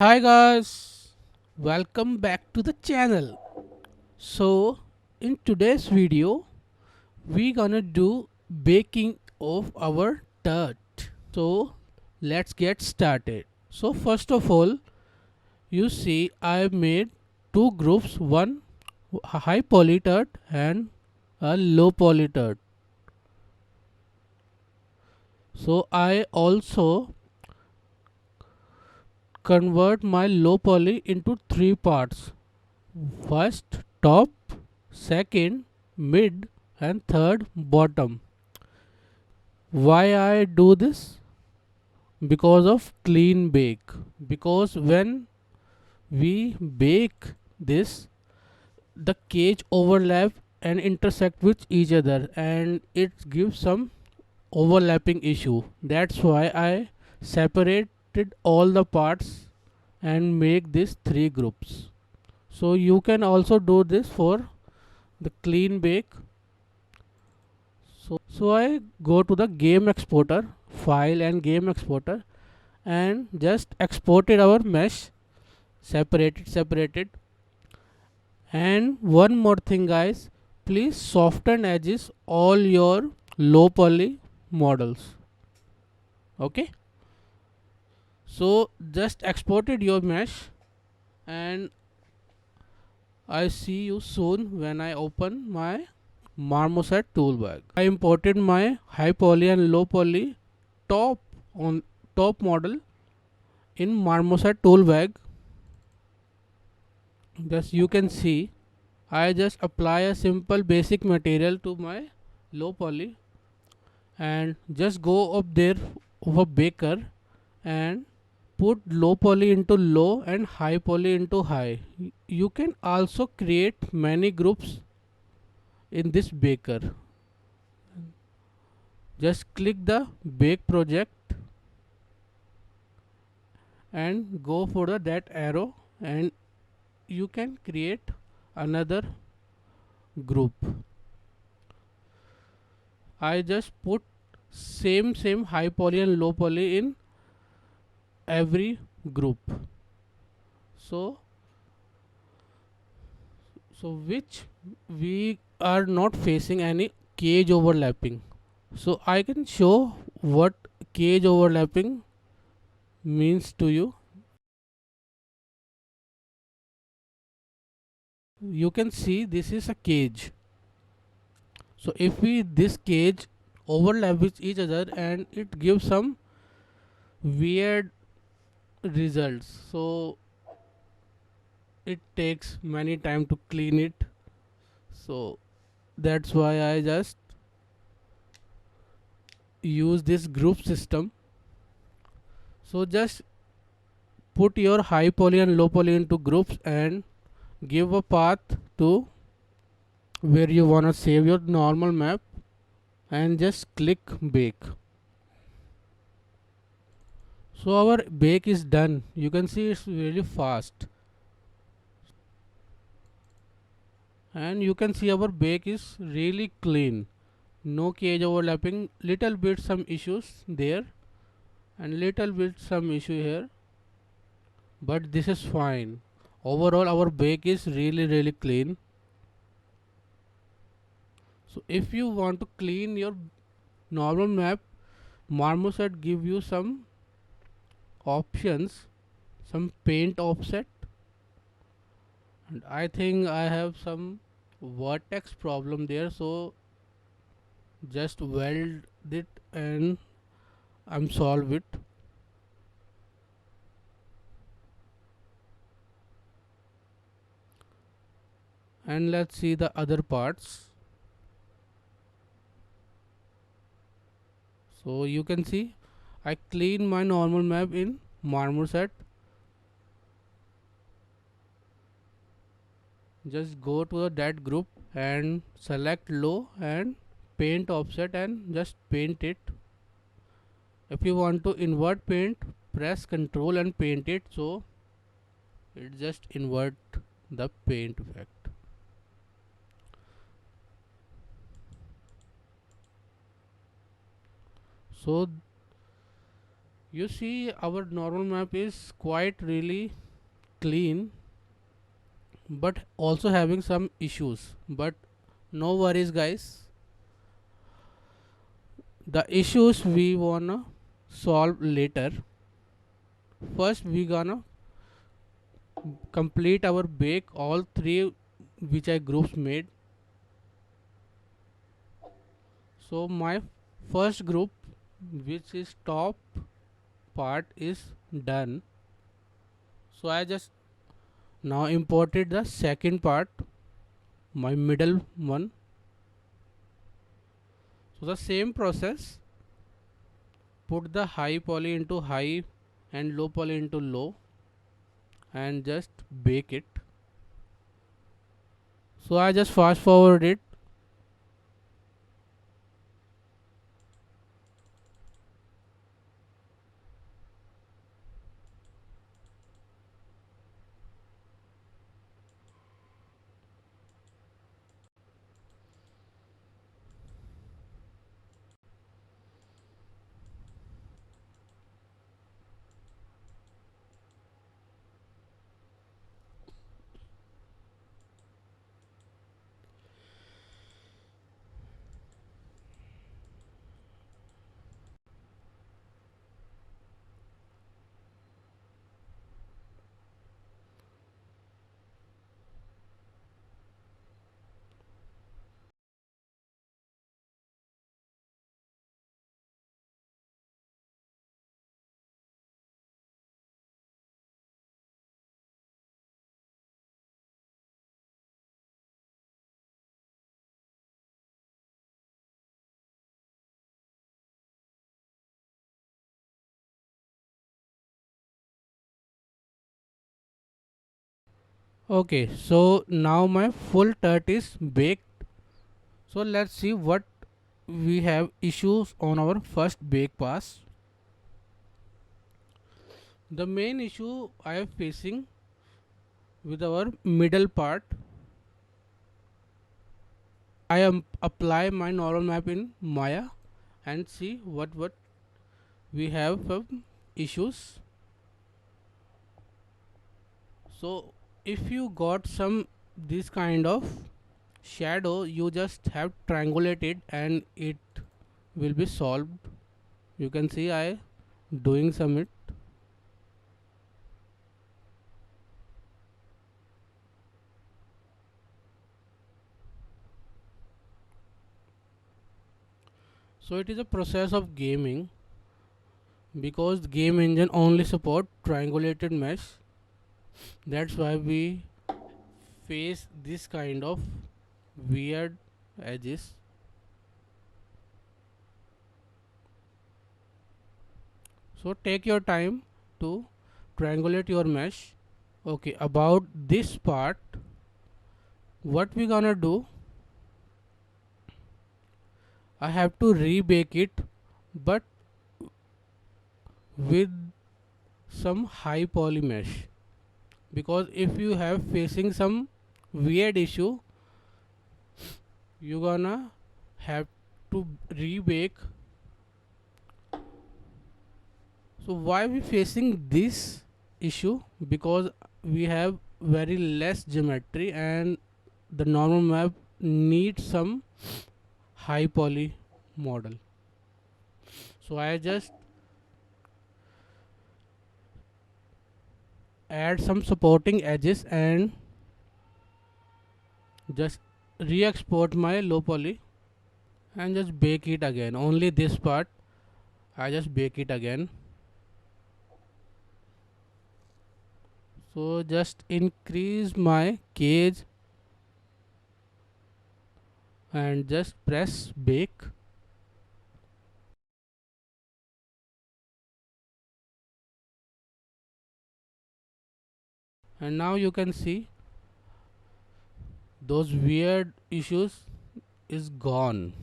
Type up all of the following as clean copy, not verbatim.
Hi guys, welcome back to the channel. So in today's video we gonna do baking of our tart. So let's get started. So first of all, you see I made two groups, one high poly tart and a low poly tart. So I also convert my low poly into three parts. First top, second mid, and third bottom. Why I do this? Because of clean bake. Because when we bake this, the cage overlap and intersect with each other, and it gives some overlapping issue. That's why I separated all the parts and make these three groups. So you can also do this for the clean bake. So I go to the game exporter file and game exporter and just exported our mesh, separated. And one more thing guys, please soften edges all your low poly models. Okay, so just exported your mesh, and I see you soon when I open my Marmoset toolbag. I imported my high poly and low poly top on top model in Marmoset toolbag. Just you can see I just apply a simple basic material to my low poly and just go up there over baker and put low poly into low and high poly into high. You can also create many groups in this baker. Just click the bake project and go for the that arrow, and you can create another group. I just put same high poly and low poly in every group. So which we are not facing any cage overlapping. So I can show what cage overlapping means to you. You can see this is a cage. So if we this cage overlap with each other, and it gives some weird results. So it takes many time to clean it. So that's why I just use this group system. So just put your high poly and low poly into groups and give a path to where you wanna save your normal map, and just click bake. So our bake is done. You can see it's really fast, and you can see our bake is really clean. No cage overlapping. Little bit some issues there, and little bit some issue here, but this is fine. Overall our bake is really clean. So if you want to clean your normal map, Marmoset give you some options, some paint offset, and I think I have some vertex problem there, so just weld it and I'm solve it. And let's see the other parts. So you can see I clean my normal map in Marmoset. Just go to that group and select low and paint offset and just paint it. If you want to invert paint, press Ctrl and paint it, so it just invert the paint effect. So You see our normal map is quite really clean, but also having some issues. But no worries guys, the issues we wanna solve later. First we gonna complete our bake all three which I groups made. So my first group, which is top part, is done. So I just now imported the second part, my middle one. So the same process, put the high poly into high and low poly into low and just bake it. So I just fast forward it. Okay, so now my full turt is baked. So let's see what we have issues on our first bake pass. The main issue I am facing with our middle part, I am apply my normal map in Maya and see what we have issues. So if you got some this kind of shadow, you just have triangulate it and it will be solved. You can see I doing some it. So it is a process of gaming, because game engine only support triangulated mesh. That's why we face this kind of weird edges. So take your time to triangulate your mesh. Okay, about this part, what we gonna do, I have to rebake it, but with some high poly mesh, because if you have facing some weird issue, you gonna have to rebake. So why we facing this issue? Because we have very less geometry and the normal map needs some high poly model. So I just add some supporting edges and just re-export my low poly and just bake it again. Only this part I just bake it again. So just increase my cage and just press bake. And now you can see those weird issues is gone.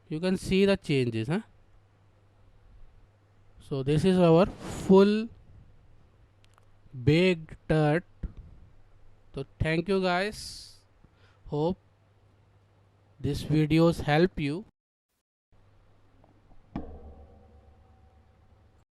You can see the changes, huh? So this is our full baked tart. So thank you guys. Hope this videos help you.